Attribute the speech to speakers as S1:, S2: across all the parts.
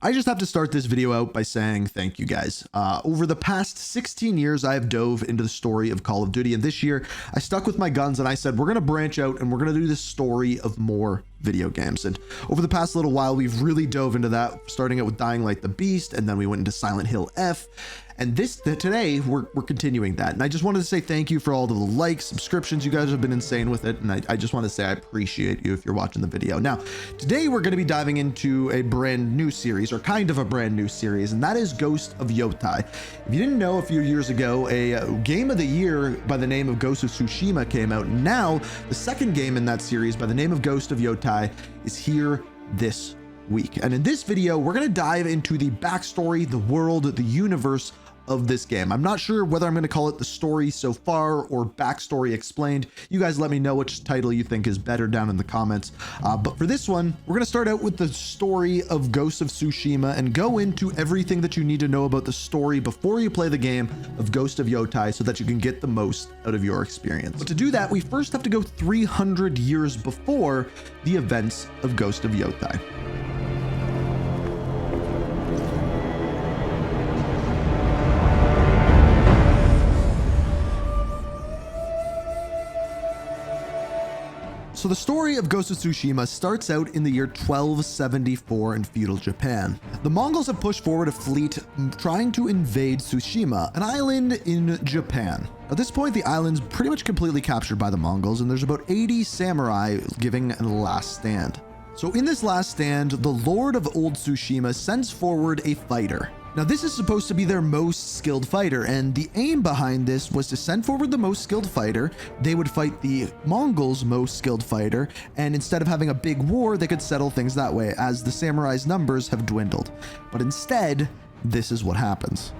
S1: I just have to start this video out by saying thank you guys. Over the past 16 years, I have dove into the story of Call of Duty, and this year I stuck with my guns and I said, we're going to branch out and we're going to do the story of more video games. And over the past little while, we've really dove into that, starting out with Dying Light the Beast, and then we went into Silent Hill F. And today we're continuing that. And I just wanted to say thank you for all the likes, subscriptions. You guys have been insane with it. And I just want to say I appreciate you if you're watching the video. Now, today we're going to be diving into a brand new series, or kind of a brand new series, and that is Ghost of Yotei. If you didn't know, a few years ago, a game of the year by the name of Ghost of Tsushima came out. And now the second game in that series by the name of Ghost of Yotei is here this week. And in this video, we're going to dive into the backstory, the world, the universe of this game. I'm not sure whether I'm going to call it the story so far or backstory explained. You guys let me know which title you think is better down in the comments. But for this one, we're going to start out with the story of Ghost of Tsushima and go into everything that you need to know about the story before you play the game of Ghost of Yotei so that you can get the most out of your experience. But to do that, we first have to go 300 years before the events of Ghost of Yotei. So the story of Ghost of Tsushima starts out in the year 1274 in feudal Japan. The Mongols have pushed forward a fleet trying to invade Tsushima, an island in Japan. At this point, the island's pretty much completely captured by the Mongols, and there's about 80 samurai giving a last stand. So in this last stand, the Lord of Old Tsushima sends forward a fighter. Now, this is supposed to be their most skilled fighter, and the aim behind this was to send forward the most skilled fighter. They would fight the Mongols' most skilled fighter, and instead of having a big war, they could settle things that way, as the samurai's numbers have dwindled. But instead, this is what happens.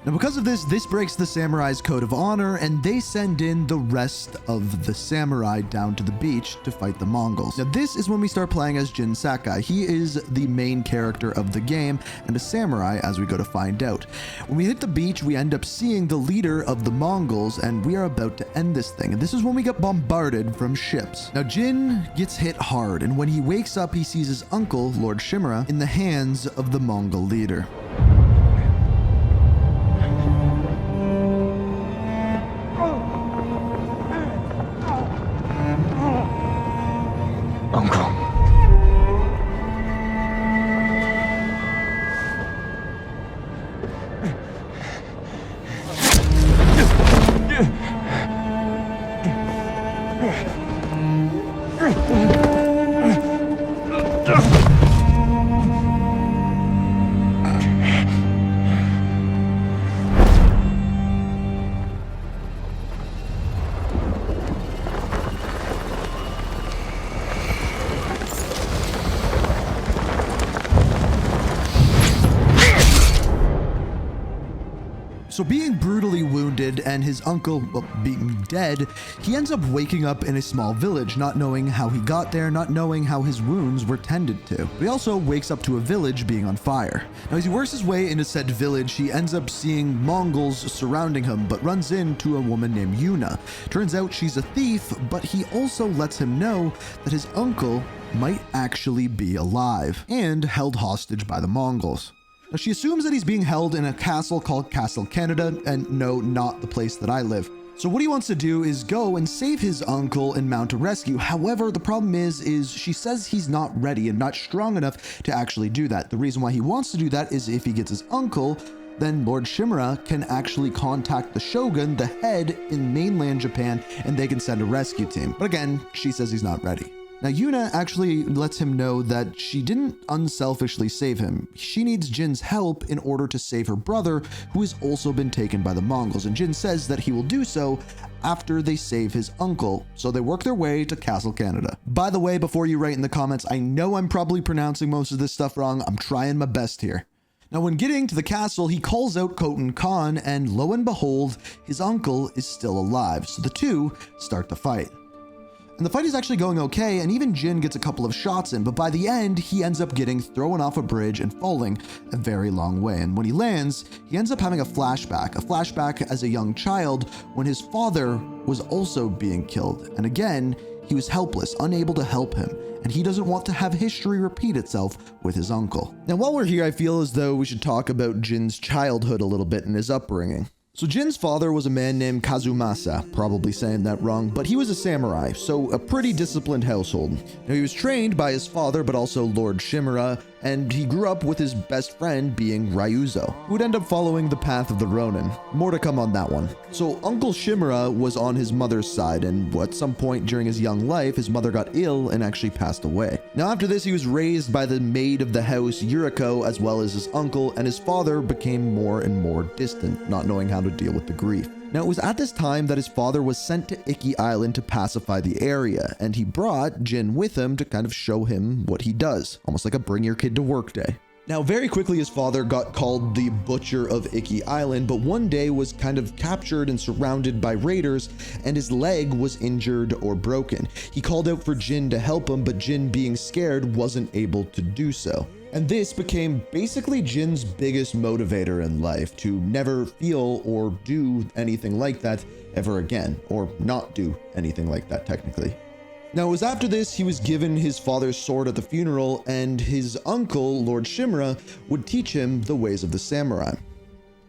S1: Now, because of this breaks the samurai's code of honor, and they send in the rest of the samurai down to the beach to fight the Mongols. Now, this is when we start playing as Jin Sakai. He is the main character of the game and a samurai, as we go to find out. When we hit the beach, we end up seeing the leader of the Mongols, and we are about to end this thing. And this is when we get bombarded from ships. Now, Jin gets hit hard, and when he wakes up, he sees his uncle, Lord Shimura, in the hands of the Mongol leader. So being brutally wounded and his uncle being dead, he ends up waking up in a small village, not knowing how he got there, not knowing how his wounds were tended to. But he also wakes up to a village being on fire. Now, as he works his way into said village, he ends up seeing Mongols surrounding him, but runs into a woman named Yuna. Turns out she's a thief, but he also lets him know that his uncle might actually be alive and held hostage by the Mongols. Now, she assumes that he's being held in a castle called Castle Canada, and no, not the place that I live. So what he wants to do is go and save his uncle and mount a rescue. However, the problem is she says he's not ready and not strong enough to actually do that. The reason why he wants to do that is if he gets his uncle, then Lord Shimura can actually contact the Shogun, the head in mainland Japan, and they can send a rescue team. But again, she says he's not ready. Now, Yuna actually lets him know that she didn't unselfishly save him. She needs Jin's help in order to save her brother, who has also been taken by the Mongols, and Jin says that he will do so after they save his uncle. So they work their way to Castle Canada. By the way, before you write in the comments, I know I'm probably pronouncing most of this stuff wrong. I'm trying my best here. Now, when getting to the castle, he calls out Khotan Khan, and lo and behold, his uncle is still alive. So the two start to fight. And the fight is actually going okay, and even Jin gets a couple of shots in, but by the end, he ends up getting thrown off a bridge and falling a very long way. And when he lands, he ends up having a flashback as a young child when his father was also being killed. And again, he was helpless, unable to help him, and he doesn't want to have history repeat itself with his uncle. Now, while we're here, I feel as though we should talk about Jin's childhood a little bit and his upbringing. So Jin's father was a man named Kazumasa, probably saying that wrong, but he was a samurai, so a pretty disciplined household. Now he was trained by his father, but also Lord Shimura, and he grew up with his best friend being Ryuzo, who would end up following the path of the Ronin. More to come on that one. So Uncle Shimura was on his mother's side, and at some point during his young life, his mother got ill and actually passed away. Now after this, he was raised by the maid of the house, Yuriko, as well as his uncle, and his father became more and more distant, not knowing how to deal with the grief. Now, it was at this time that his father was sent to Iki Island to pacify the area, and he brought Jin with him to kind of show him what he does, almost like a bring your kid to work day. Now, very quickly, his father got called the Butcher of Iki Island, but one day was kind of captured and surrounded by raiders, and his leg was injured or broken. He called out for Jin to help him, but Jin, being scared, wasn't able to do so. And this became basically Jin's biggest motivator in life, to never feel or do anything like that ever again, or not do anything like that technically. Now, it was after this he was given his father's sword at the funeral, and his uncle, Lord Shimura, would teach him the ways of the samurai.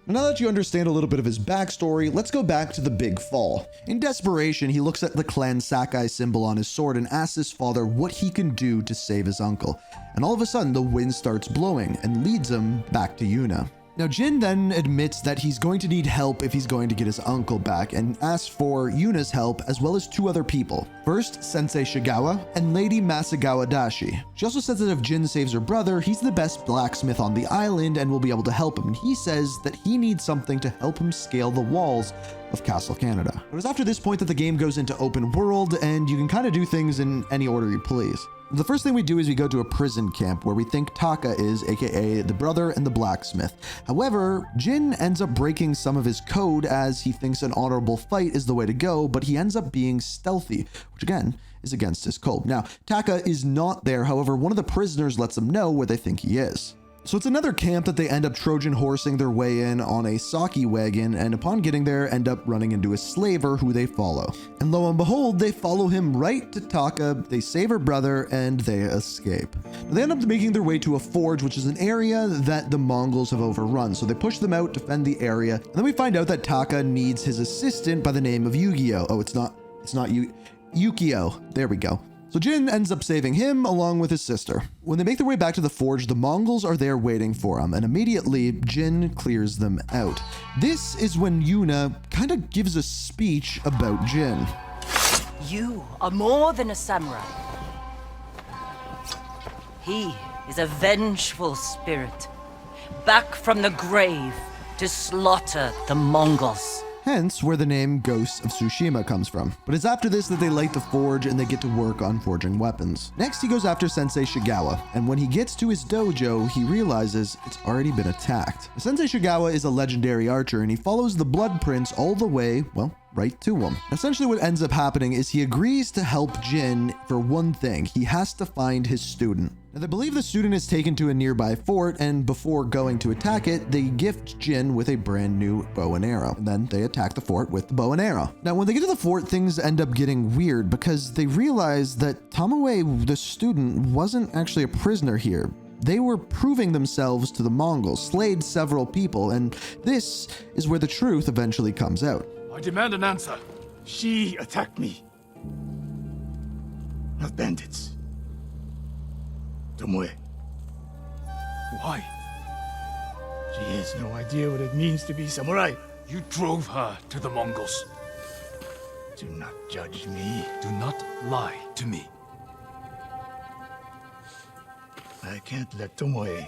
S1: Now that you understand a little bit of his backstory, let's go back to the big fall. In desperation, he looks at the clan Sakai symbol on his sword and asks his father what he can do to save his uncle. And all of a sudden, the wind starts blowing and leads him back to Yuna. Now, Jin then admits that he's going to need help if he's going to get his uncle back, and asks for Yuna's help as well as two other people. First, Sensei Shigawa and Lady Masagawa Dashi. She also says that if Jin saves her brother, he's the best blacksmith on the island and will be able to help him. And he says that he needs something to help him scale the walls of Castle Canada. It was after this point that the game goes into open world, and you can kind of do things in any order you please. The first thing we do is we go to a prison camp where we think Taka is, aka the brother and the blacksmith. However, Jin ends up breaking some of his code as he thinks an honorable fight is the way to go, but he ends up being stealthy, which again is against his code. Now, Taka is not there, however, one of the prisoners lets him know where they think he is. So it's another camp that they end up Trojan horsing their way in on a sake wagon, and upon getting there end up running into a slaver who they follow. And lo and behold, they follow him right to Taka, they save her brother, and they escape. They end up making their way to a forge, which is an area that the Mongols have overrun, so they push them out, defend the area, and then we find out that Taka needs his assistant by the name of Yu-Gi-Oh! Oh, it's not Yukio. There we go. So Jin ends up saving him along with his sister. When they make their way back to the forge, the Mongols are there waiting for him, and immediately Jin clears them out. This is when Yuna kind of gives a speech about Jin.
S2: You are more than a samurai. He is a vengeful spirit, back from the grave to slaughter the Mongols.
S1: Hence where the name Ghost of Tsushima comes from. But it's after this that they light the forge and they get to work on forging weapons. Next, he goes after Sensei Shigawa, and when he gets to his dojo, he realizes it's already been attacked. Sensei Shigawa is a legendary archer, and he follows the blood prints all the way, well, right to him. Essentially what ends up happening is he agrees to help Jin for one thing. He has to find his student. Now, they believe the student is taken to a nearby fort, and before going to attack it, they gift Jin with a brand new bow and arrow. And then they attack the fort with the bow and arrow. Now, when they get to the fort, things end up getting weird because they realize that Tomoe, the student, wasn't actually a prisoner here. They were proving themselves to the Mongols, slayed several people, and this is where the truth eventually comes out.
S3: I demand an answer. She attacked me. Not bandits. Tomoe. Why? She has no idea what it means to be samurai. You drove her to the Mongols. Do not judge me. Do not lie to me. I can't let Tomoe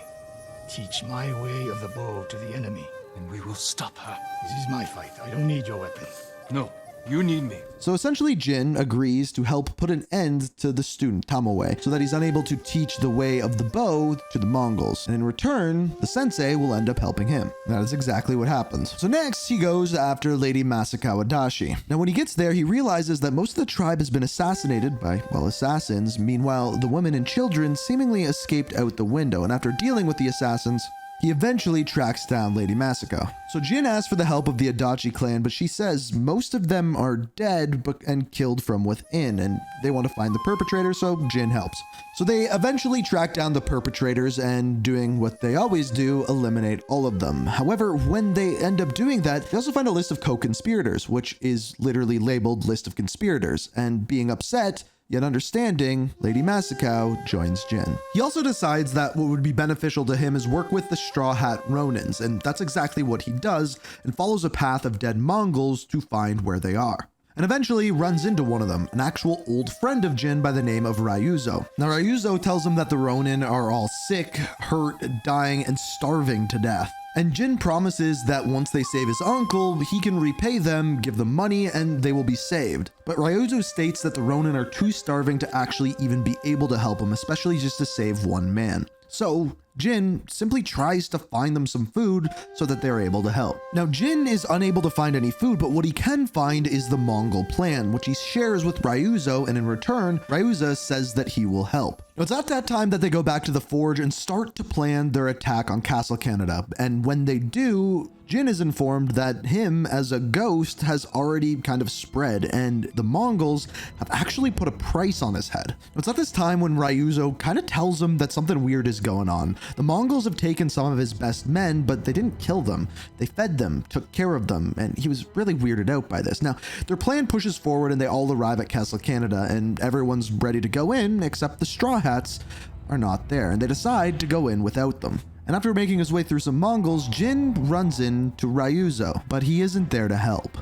S3: teach my way of the bow to the enemy. And we will stop her. This is my fight. I don't need your weapon. No. You need me.
S1: So essentially, Jin agrees to help put an end to the student Tamoe so that he's unable to teach the way of the bow to the Mongols. And in return, the sensei will end up helping him. That is exactly what happens. So next, he goes after Lady Masakawa Dashi. Now, when he gets there, he realizes that most of the tribe has been assassinated by, well, assassins. Meanwhile, the women and children seemingly escaped out the window. And after dealing with the assassins, he eventually tracks down Lady Masako. So Jin asks for the help of the Adachi clan, but she says most of them are dead and killed from within, and they want to find the perpetrators, so Jin helps. So they eventually track down the perpetrators and, doing what they always do, eliminate all of them. However, when they end up doing that, they also find a list of co-conspirators, which is literally labeled list of conspirators, and being upset, yet understanding, Lady Masako joins Jin. He also decides that what would be beneficial to him is work with the Straw Hat Ronins, and that's exactly what he does, and follows a path of dead Mongols to find where they are. And eventually runs into one of them, an actual old friend of Jin by the name of Ryuzo. Now Ryuzo tells him that the Ronin are all sick, hurt, dying, and starving to death. And Jin promises that once they save his uncle, he can repay them, give them money, and they will be saved. But Ryuzo states that the Ronin are too starving to actually even be able to help him, especially just to save one man. So Jin simply tries to find them some food so that they're able to help. Now Jin is unable to find any food, but what he can find is the Mongol plan, which he shares with Ryuzo, and in return, Ryuzo says that he will help. Now, it's at that time that they go back to the forge and start to plan their attack on Castle Canada, and when they do, Jin is informed that him as a ghost has already kind of spread, and the Mongols have actually put a price on his head. Now, it's at this time when Ryuzo kind of tells him that something weird is going on. The Mongols have taken some of his best men, but they didn't kill them. They fed them, took care of them, and he was really weirded out by this. Now, their plan pushes forward and they all arrive at Castle Canada, and everyone's ready to go in, except the Straw Hats are not there, and they decide to go in without them. And after making his way through some Mongols, Jin runs into Ryuzo, but he isn't there to help.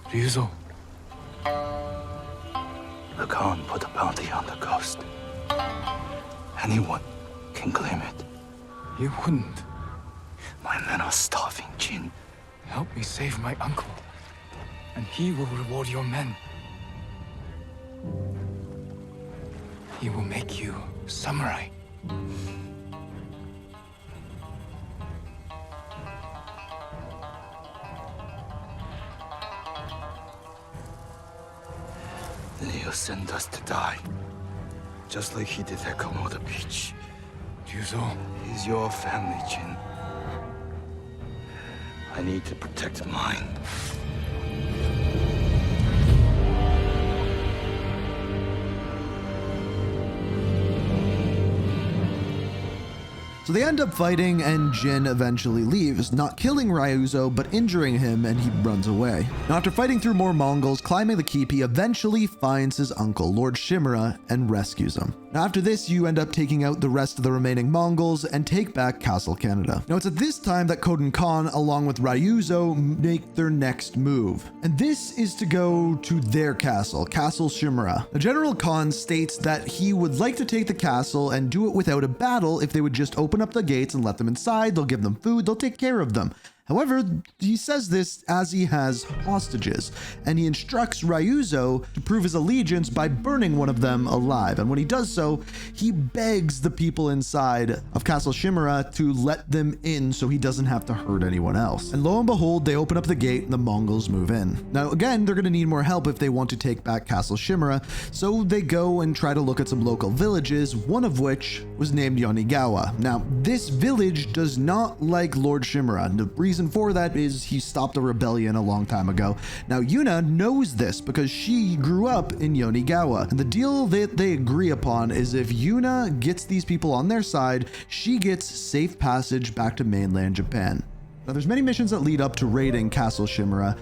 S3: Ryuzo.
S4: The Khan put a bounty on the ghost. Anyone can claim it.
S3: You wouldn't.
S4: My men are starving, Jin.
S3: Help me save my uncle, and he will reward your men. He will make you samurai.
S4: He'll send us to die, just like he did at Komoda Beach.
S3: Ryuzo.
S4: He's your family, Jin. I need to protect mine.
S1: So they end up fighting, and Jin eventually leaves, not killing Ryuzo, but injuring him, and he runs away. Now, after fighting through more Mongols, climbing the keep, he eventually finds his uncle, Lord Shimura, and rescues him. Now, after this, you end up taking out the rest of the remaining Mongols and take back Castle Canada. Now, it's at this time that Koden Khan, along with Ryuzo, make their next move. And this is to go to their castle, Castle Shimura. Now, General Khan states that he would like to take the castle and do it without a battle if they would just open up the gates and let them inside. They'll give them food, they'll take care of them. However, he says this as he has hostages, and he instructs Ryuzo to prove his allegiance by burning one of them alive. And when he does so, he begs the people inside of Castle Shimura to let them in so he doesn't have to hurt anyone else. And lo and behold, they open up the gate and the Mongols move in. Now, again, they're going to need more help if they want to take back Castle Shimura, so they go and try to look at some local villages, one of which was named Yonigawa. Now, this village does not like Lord Shimura, and the reason for that is he stopped a rebellion a long time ago. Now, Yuna knows this because she grew up in Yonigawa, and the deal that they agree upon is if Yuna gets these people on their side, she gets safe passage back to mainland Japan. Now, there's many missions that lead up to raiding Castle Shimura,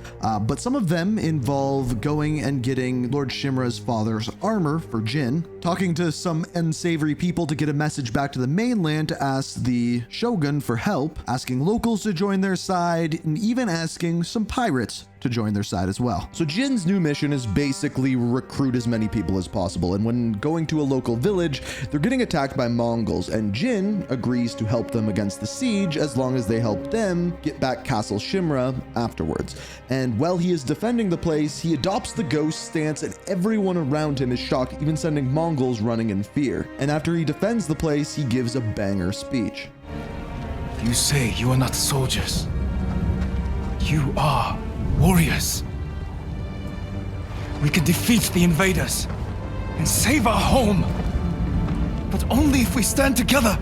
S1: but some of them involve going and getting Lord Shimura's father's armor for Jin, talking to some unsavory people to get a message back to the mainland to ask the shogun for help, asking locals to join their side, and even asking some pirates to join their side as well. So Jin's new mission is basically recruit as many people as possible, and when going to a local village, they're getting attacked by Mongols, and Jin agrees to help them against the siege as long as they help them get back Castle Shimra afterwards. And while he is defending the place, he adopts the ghost stance, and everyone around him is shocked, even sending Mongols running in fear. And after he defends the place, he gives a banger speech.
S3: You say you are not soldiers. You are warriors. We can defeat the invaders and save our home, but only if we stand together.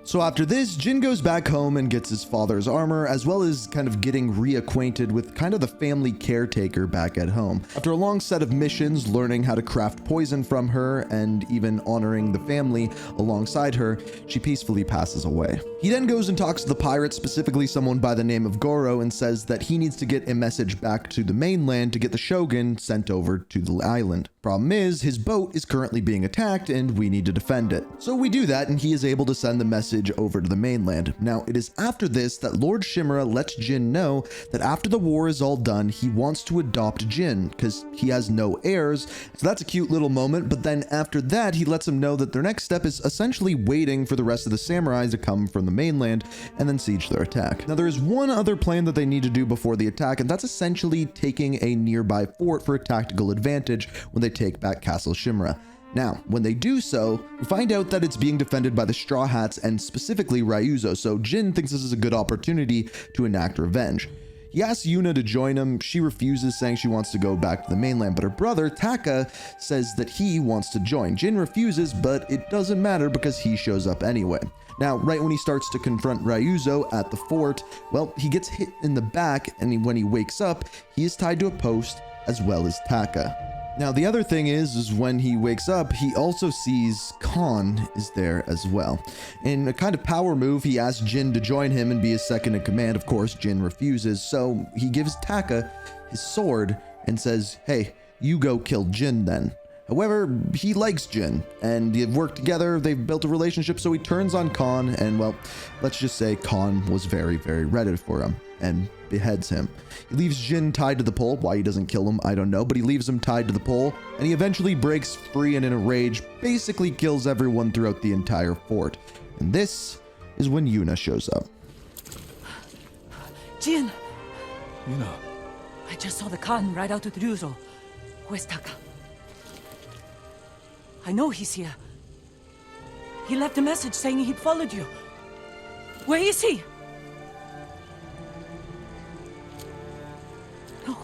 S1: So after this, Jin goes back home and gets his father's armor, as well as kind of getting reacquainted with kind of the family caretaker back at home. After a long set of missions, learning how to craft poison from her, and even honoring the family alongside her, she peacefully passes away. He then goes and talks to the pirates, specifically someone by the name of Goro, and says that he needs to get a message back to the mainland to get the shogun sent over to the island. Problem is, his boat is currently being attacked and we need to defend it. So we do that, and he is able to send the message over to the mainland. Now, it is after this that Lord Shimura lets Jin know that after the war is all done, he wants to adopt Jin because he has no heirs. So that's a cute little moment, but then after that, he lets him know that their next step is essentially waiting for the rest of the samurais to come from the mainland and then siege their attack. Now, there is one other plan that they need to do before the attack, and that's essentially taking a nearby fort for a tactical advantage when they take back Castle Shimura. Now, when they do so, we find out that it's being defended by the Straw Hats and specifically Ryuzo, so Jin thinks this is a good opportunity to enact revenge. He asks Yuna to join him. She refuses, saying she wants to go back to the mainland, but her brother, Taka, says that he wants to join. Jin refuses, but it doesn't matter because he shows up anyway. Now, right when he starts to confront Ryuzo at the fort, well, he gets hit in the back, and when he wakes up, he is tied to a post as well as Taka. Now, the other thing is when he wakes up, he also sees Khan is there as well. In a kind of power move, he asks Jin to join him and be his second in command. Of course, Jin refuses, so he gives Taka his sword and says, hey, you go kill Jin then. However, he likes Jin, and they've worked together, they've built a relationship, so he turns on Khan, and well, let's just say Khan was very, very ready for him, and beheads him. He leaves Jin tied to the pole. Why he doesn't kill him, I don't know, but he leaves him tied to the pole, and he eventually breaks free and in a rage, basically kills everyone throughout the entire fort. And this is when Yuna shows up.
S2: Jin,
S3: Yuna,
S2: I just saw the Khan ride out with Ryuzo. Where's Taka? I know he's here. He left a message saying he'd followed you. Where is he? No.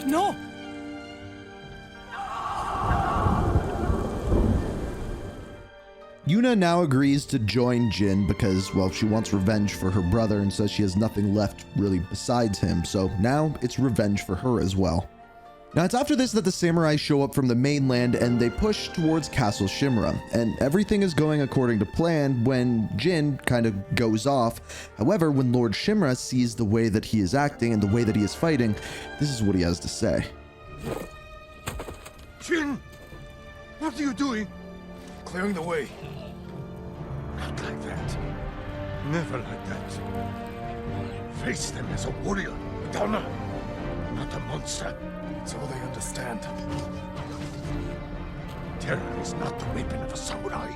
S2: No!
S1: Yuna now agrees to join Jin because, well, she wants revenge for her brother and says she has nothing left really besides him, so now it's revenge for her as well. Now, it's after this that the samurai show up from the mainland and they push towards Castle Shimura, and everything is going according to plan when Jin kind of goes off. However, when Lord Shimura sees the way that he is acting and the way that he is fighting, this is what he has to say.
S3: Jin, what are you doing? Clearing the way. Not like that. Never like that. Face them as a warrior with honor, not a monster. So they understand. Terror is not the weapon of a samurai.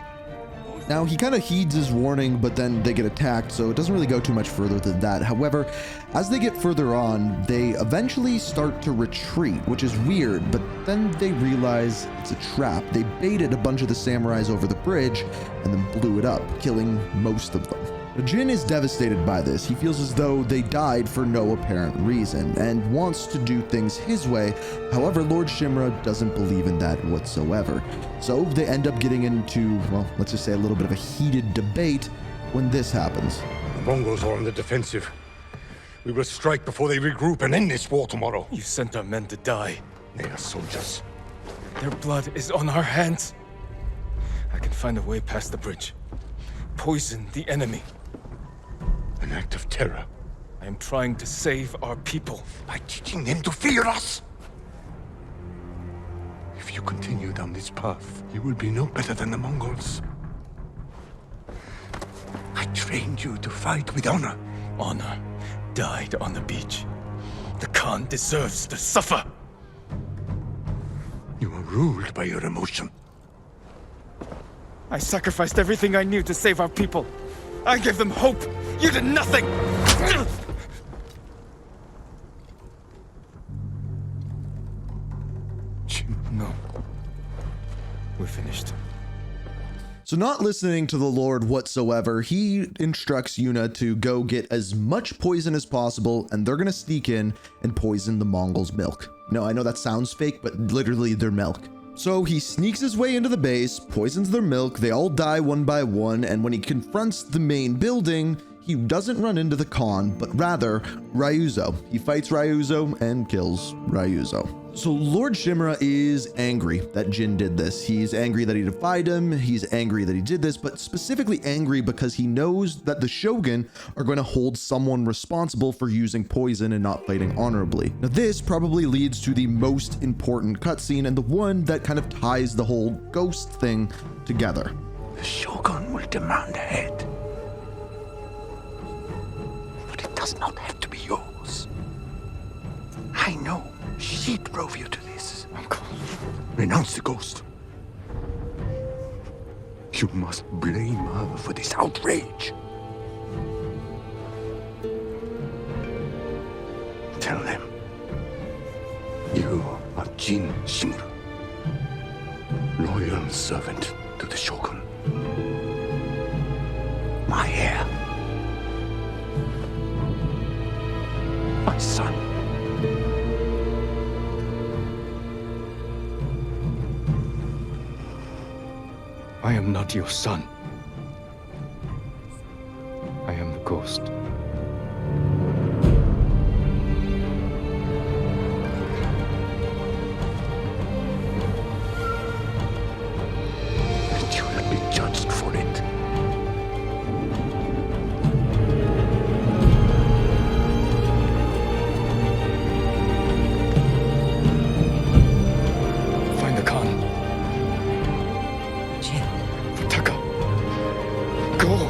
S1: Now, he kind of heeds his warning, but then they get attacked, so it doesn't really go too much further than that. However, as they get further on, they eventually start to retreat, which is weird, but then they realize it's a trap. They baited a bunch of the samurais over the bridge and then blew it up, killing most of them. Jin is devastated by this. He feels as though they died for no apparent reason and wants to do things his way. However, Lord Shimura doesn't believe in that whatsoever. So they end up getting into, well, let's just say a little bit of a heated debate when this happens.
S5: The Mongols are on the defensive. We will strike before they regroup and end this war tomorrow.
S3: You sent our men to die.
S5: They are soldiers.
S3: Their blood is on our hands. I can find a way past the bridge. Poison the enemy.
S5: An act of terror.
S3: I am trying to save our people.
S5: By teaching them to fear us. If you continue down this path, you will be no better than the Mongols. I trained you to fight with honor.
S3: Honor died on the beach. The Khan deserves to suffer.
S5: You are ruled by your emotion.
S3: I sacrificed everything I knew to save our people. I gave them hope. You did nothing! No. We're finished.
S1: So not listening to the Lord whatsoever, he instructs Yuna to go get as much poison as possible, and they're gonna sneak in and poison the Mongols' milk. No, I know that sounds fake, but literally their milk. So he sneaks his way into the base, poisons their milk, they all die one by one, and when he confronts the main building, he doesn't run into the Khan, but rather Ryuzo. He fights Ryuzo and kills Ryuzo. So Lord Shimura is angry that Jin did this. He's angry that he defied him. He's angry that he did this, but specifically angry because he knows that the Shogun are going to hold someone responsible for using poison and not fighting honorably. Now this probably leads to the most important cutscene and the one that kind of ties the whole ghost thing together.
S5: The Shogun will demand a head. But it does not have to be yours. I know. She drove you to this.
S3: Uncle.
S5: Renounce the ghost. You must blame her for this outrage. Tell them you are Jin Shimura, loyal servant to the Shogun. My heir. My son.
S3: I am not your son. I am the ghost.
S5: And you will be judged for it.
S3: Find the Khan.
S2: Jin.
S3: Taka. Go.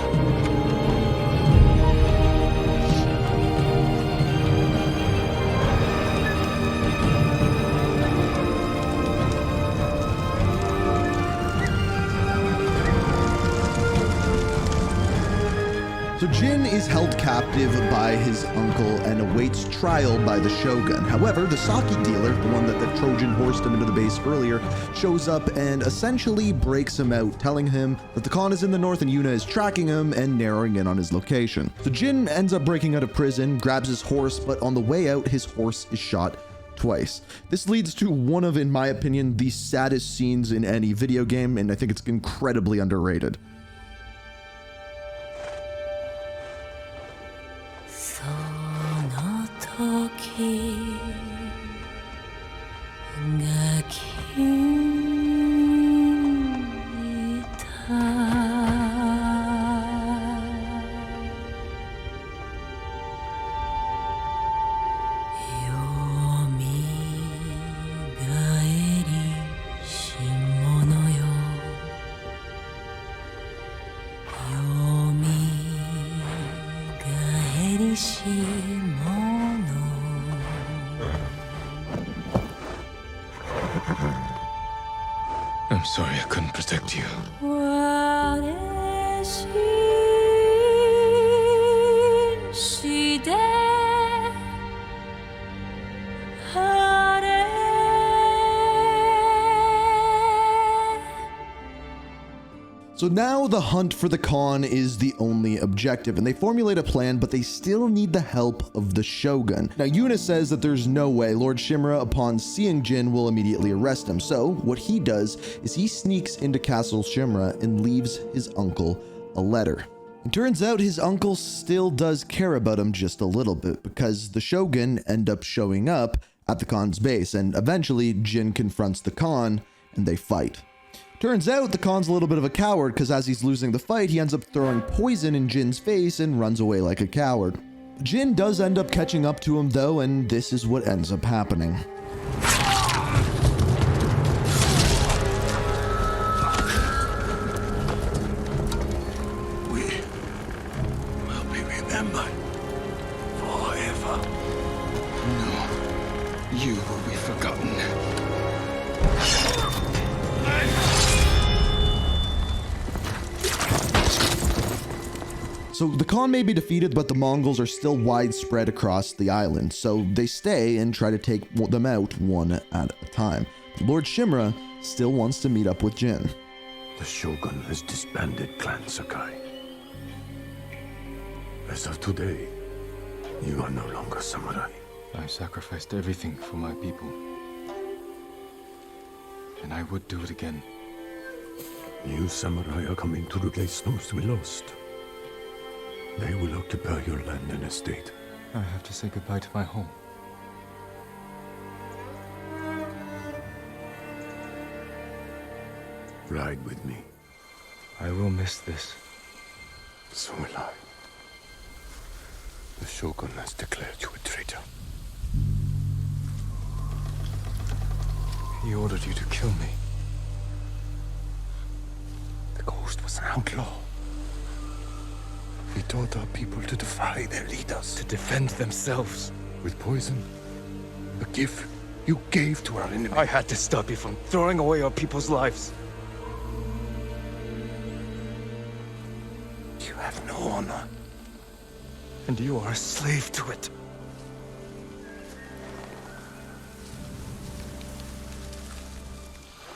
S1: So Jin is held captive by his uncle and awaits trial by the Shogun. However, the sake dealer, the one that the Trojan horsed him into the base earlier, shows up and essentially breaks him out, telling him that the Khan is in the north and Yuna is tracking him and narrowing in on his location. So Jin ends up breaking out of prison, grabs his horse, but on the way out, his horse is shot twice. This leads to one of, in my opinion, the saddest scenes in any video game, and I think it's incredibly underrated.
S6: その時が来たよみがえりし者よよみがえりし者
S3: I'm sorry I couldn't protect you.
S6: 我信してあれ
S1: So now the hunt for the Khan is the only objective, and they formulate a plan, but they still need the help of the Shogun. Now Yuna says that there's no way Lord Shimura, upon seeing Jin, will immediately arrest him. So what he does is he sneaks into Castle Shimura and leaves his uncle a letter. It turns out his uncle still does care about him just a little bit, because the Shogun end up showing up at the Khan's base, and eventually Jin confronts the Khan and they fight. Turns out the Khan's a little bit of a coward, because as he's losing the fight, he ends up throwing poison in Jin's face and runs away like a coward. Jin does end up catching up to him though, and this is what ends up happening.
S5: We will be remembered forever. No, you will be forgotten.
S1: So the Khan may be defeated, but the Mongols are still widespread across the island, so they stay and try to take them out one at a time. Lord Shimura still wants to meet up with Jin.
S7: The Shogun has disbanded Clan Sakai. As of today, you are no longer samurai.
S3: I sacrificed everything for my people. And I would do it again.
S7: New samurai are coming to replace those we lost. They will occupy your land and estate.
S3: I have to say goodbye to my home.
S7: Ride with me.
S3: I will miss this.
S7: So will I. The Shogun has declared you a traitor.
S3: He ordered you to kill me.
S7: The Ghost was an outlaw. He taught our people to defy their leaders.
S3: To defend themselves.
S7: With poison, a gift you gave to our enemy.
S3: I had to stop you from throwing away our people's lives.
S7: You have no honor.
S3: And you are a slave to it.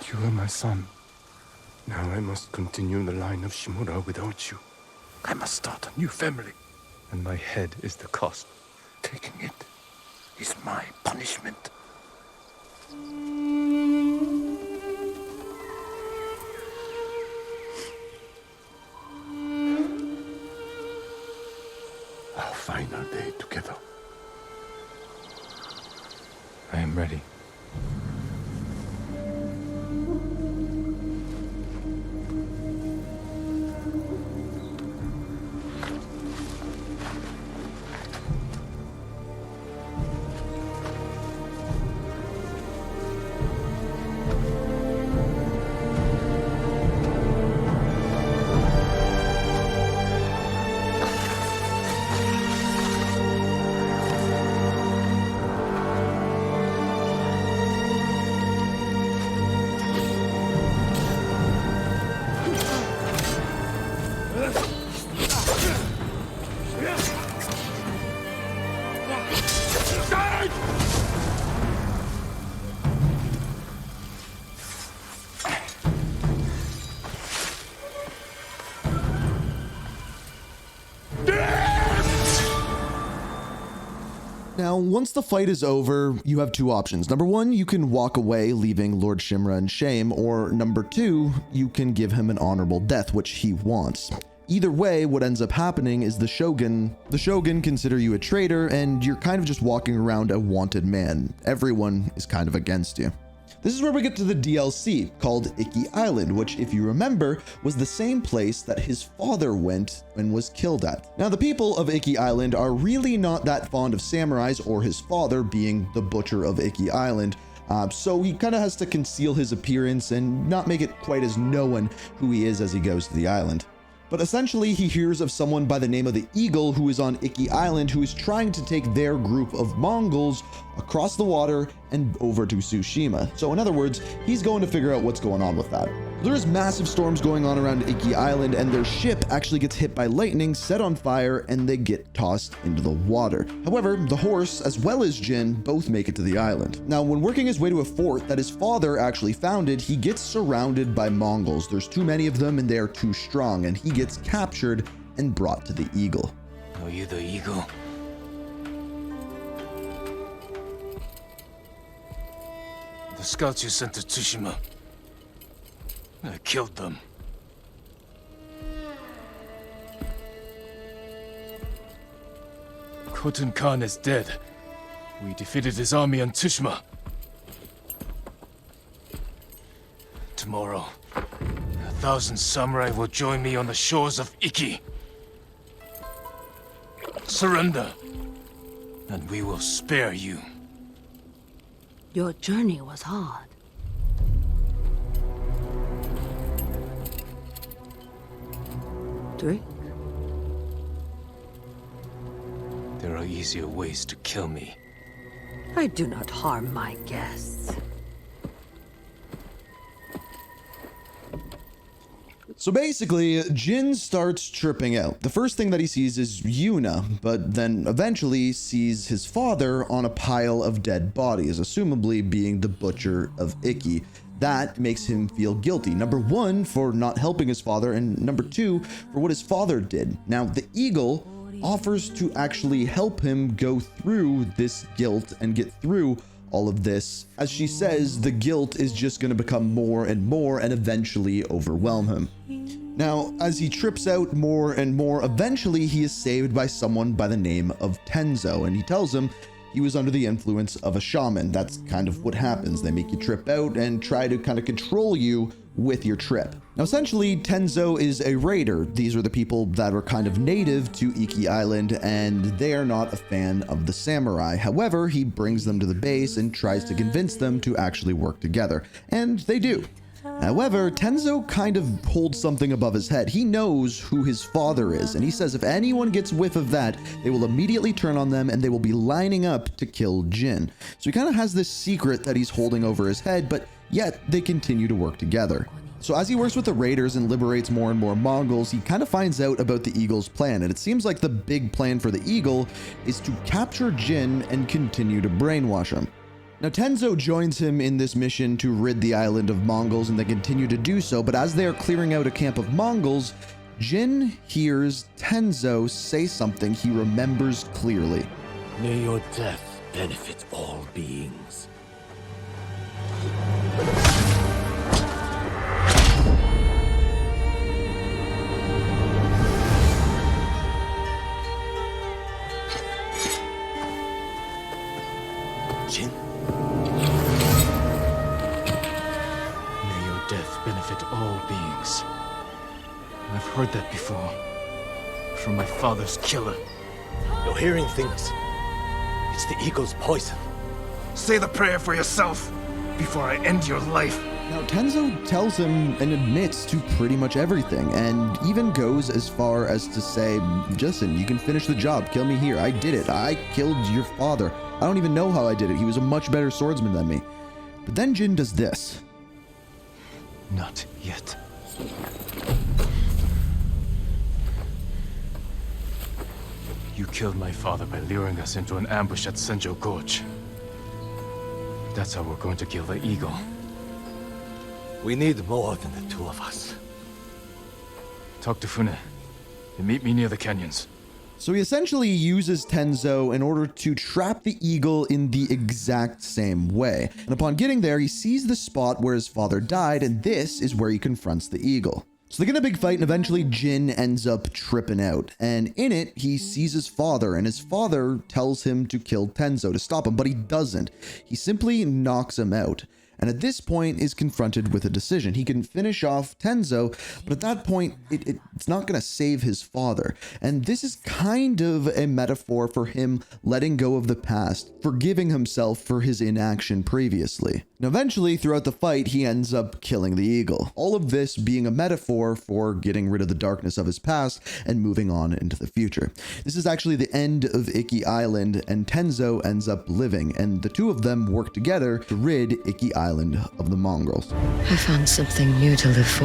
S7: You are my son. Now I must continue the line of Shimura without you. I must start a new family.
S3: And my head is the cost.
S7: Taking it is my punishment. Our final day together.
S3: I am ready.
S1: Now, once the fight is over, you have two options. Number one, you can walk away, leaving Lord Shimura in shame, or number two, you can give him an honorable death, which he wants. Either way, what ends up happening is the Shogun consider you a traitor, and you're kind of just walking around a wanted man. Everyone is kind of against you. This is where we get to the DLC called Iki Island, which, if you remember, was the same place that his father went and was killed at. Now, the people of Iki Island are really not that fond of samurais or his father being the butcher of Iki Island, so he kind of has to conceal his appearance and not make it quite as known who he is as he goes to the island. But essentially, he hears of someone by the name of the Eagle who is on Iki Island who is trying to take their group of Mongols across the water and over to Tsushima. So in other words, he's going to figure out what's going on with that. There's massive storms going on around Iki Island, and their ship actually gets hit by lightning, set on fire, and they get tossed into the water. However, the horse, as well as Jin, both make it to the island. Now, when working his way to a fort that his father actually founded, he gets surrounded by Mongols. There's too many of them, and they are too strong, and he gets captured and brought to the Eagle.
S3: Are you the Eagle? The scouts you sent to Tsushima. I killed them. Khotun Khan is dead. We defeated his army on Tsushima. Tomorrow, 1,000 samurai will join me on the shores of Iki. Surrender, and we will spare you.
S6: Your journey was hard. Drink.
S3: There are easier ways to kill me.
S6: I do not harm my guests.
S1: So basically, Jin starts tripping out. The first thing that he sees is Yuna, but then eventually sees his father on a pile of dead bodies, assumably being the butcher of Iki. That makes him feel guilty. Number one, for not helping his father, and number two, for what his father did. Now, the eagle offers to actually help him go through this guilt and get through all of this. As she says, the guilt is just going to become more and more and eventually overwhelm him. Now, as he trips out more and more, eventually he is saved by someone by the name of Tenzo, and he tells him he was under the influence of a shaman. That's kind of what happens. They make you trip out and try to kind of control you with your trip. Now, essentially, Tenzo is a raider. These are the people that are kind of native to Iki Island, and they are not a fan of the samurai. However, he brings them to the base and tries to convince them to actually work together, and they do. However, Tenzo kind of holds something above his head. He knows who his father is, and he says if anyone gets whiff of that, they will immediately turn on them and they will be lining up to kill Jin. So he kind of has this secret that he's holding over his head, but yet they continue to work together. So as he works with the raiders and liberates more and more Mongols, he kind of finds out about the Eagle's plan, and it seems like the big plan for the Eagle is to capture Jin and continue to brainwash him. Now, Tenzo joins him in this mission to rid the island of Mongols, and they continue to do so, but as they are clearing out a camp of Mongols, Jin hears Tenzo say something he remembers clearly.
S8: May your death benefit all beings.
S3: Jin? May your death benefit all beings. I've heard that before. From my father's killer.
S8: You're hearing things. It's the eagle's poison.
S3: Say the prayer for yourself before I end your life.
S1: Now, Tenzo tells him and admits to pretty much everything, and even goes as far as to say, listen, you can finish the job, kill me here, I did it, I killed your father. I don't even know how I did it, he was a much better swordsman than me. But then Jin does this.
S3: Not yet. You killed my father by luring us into an ambush at Senjo Gorge. That's how we're going to kill the eagle.
S8: We need more than the two of us.
S3: Talk to Fune and meet me near the canyons.
S1: So he essentially uses Tenzo in order to trap the eagle in the exact same way. And upon getting there, he sees the spot where his father died, and this is where he confronts the eagle. So they get in a big fight, and eventually Jin ends up tripping out. And in it, he sees his father, and his father tells him to kill Tenzo to stop him, but he doesn't. He simply knocks him out. And at this point is confronted with a decision. He can finish off Tenzo, but at that point, it's not going to save his father. And this is kind of a metaphor for him letting go of the past, forgiving himself for his inaction previously. And eventually, throughout the fight, he ends up killing the eagle. All of this being a metaphor for getting rid of the darkness of his past and moving on into the future. This is actually the end of Iki Island, and Tenzo ends up living, and the two of them work together to rid Iki Island of the Mongols.
S6: I found something new to live for.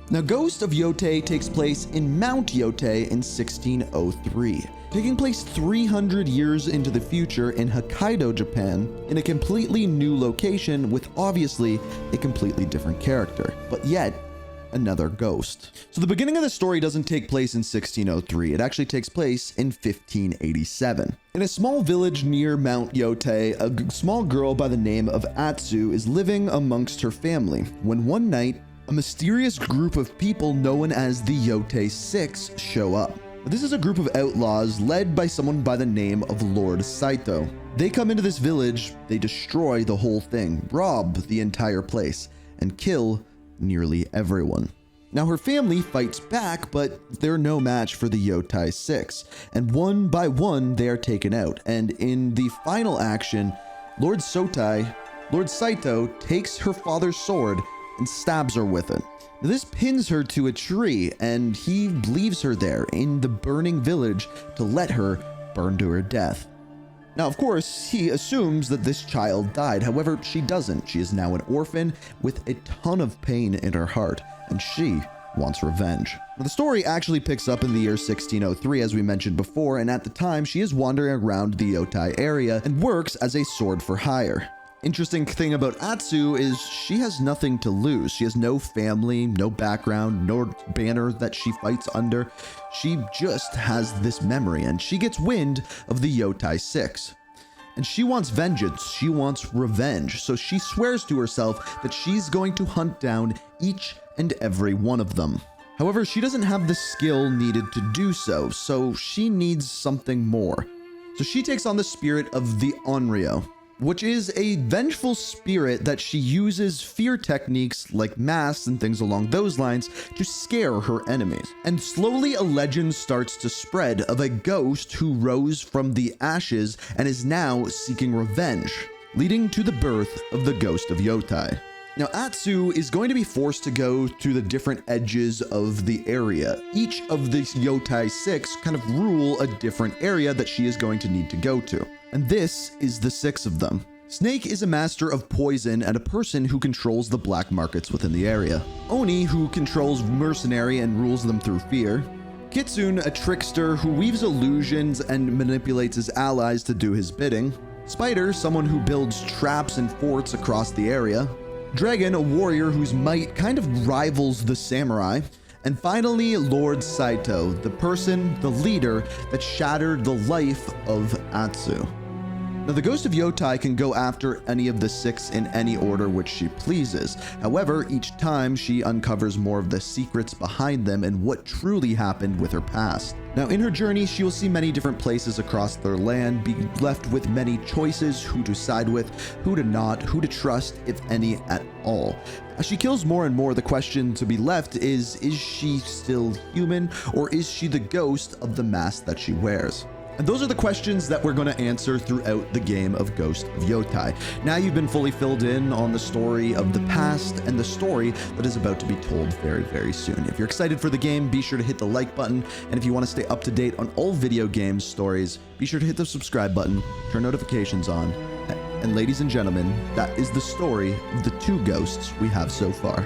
S1: Now, Ghost of Yotei takes place in Mount Yotei in 1603, taking place 300 years into the future in Hokkaido, Japan, in a completely new location with obviously a completely different character, but yet another ghost. So the beginning of the story doesn't take place in 1603, it actually takes place in 1587. In a small village near Mount Yotei, a small girl by the name of Atsu is living amongst her family when one night, a mysterious group of people known as the Yotei 6 show up. This is a group of outlaws led by someone by the name of Lord Saito. They come into this village, they destroy the whole thing, rob the entire place, and kill nearly everyone. Now her family fights back, but they're no match for the Yotei 6, and one by one they are taken out, and in the final action, Lord Saito takes her father's sword and stabs her with it. Now, this pins her to a tree, and he leaves her there in the burning village to let her burn to her death. Now, of course, he assumes that this child died. However, she doesn't. She is now an orphan with a ton of pain in her heart, and she wants revenge. Now, the story actually picks up in the year 1603, as we mentioned before, and at the time, she is wandering around the Yotei area and works as a sword for hire. Interesting thing about Atsu is she has nothing to lose. She has no family, no background, no banner that she fights under. She just has this memory, and she gets wind of the Yotei 6. And she wants vengeance, she wants revenge, so she swears to herself that she's going to hunt down each and every one of them. However, she doesn't have the skill needed to do so, so she needs something more. So she takes on the spirit of the Onryo, which is a vengeful spirit that she uses fear techniques like masks and things along those lines to scare her enemies. And slowly a legend starts to spread of a ghost who rose from the ashes and is now seeking revenge, leading to the birth of the Ghost of Yotei. Now, Atsu is going to be forced to go to the different edges of the area. Each of these Yotei 6 kind of rule a different area that she is going to need to go to. And this is the 6 of them. Snake is a master of poison and a person who controls the black markets within the area. Oni, who controls mercenary and rules them through fear. Kitsune, a trickster who weaves illusions and manipulates his allies to do his bidding. Spider, someone who builds traps and forts across the area. Dragon, a warrior whose might kind of rivals the samurai. And finally, Lord Saito, the person, the leader that shattered the life of Atsu. Now, the Ghost of Yotei can go after any of the 6 in any order which she pleases. However, each time she uncovers more of the secrets behind them and what truly happened with her past. Now, in her journey, she will see many different places across their land, be left with many choices, who to side with, who to not, who to trust, if any at all. As she kills more and more, the question to be left is she still human, or is she the ghost of the mask that she wears? And those are the questions that we're going to answer throughout the game of Ghost of Yotei. Now you've been fully filled in on the story of the past and the story that is about to be told very, very soon. If you're excited for the game, be sure to hit the like button. And if you want to stay up to date on all video game stories, be sure to hit the subscribe button, turn notifications on. And ladies and gentlemen, that is the story of the 2 ghosts we have so far.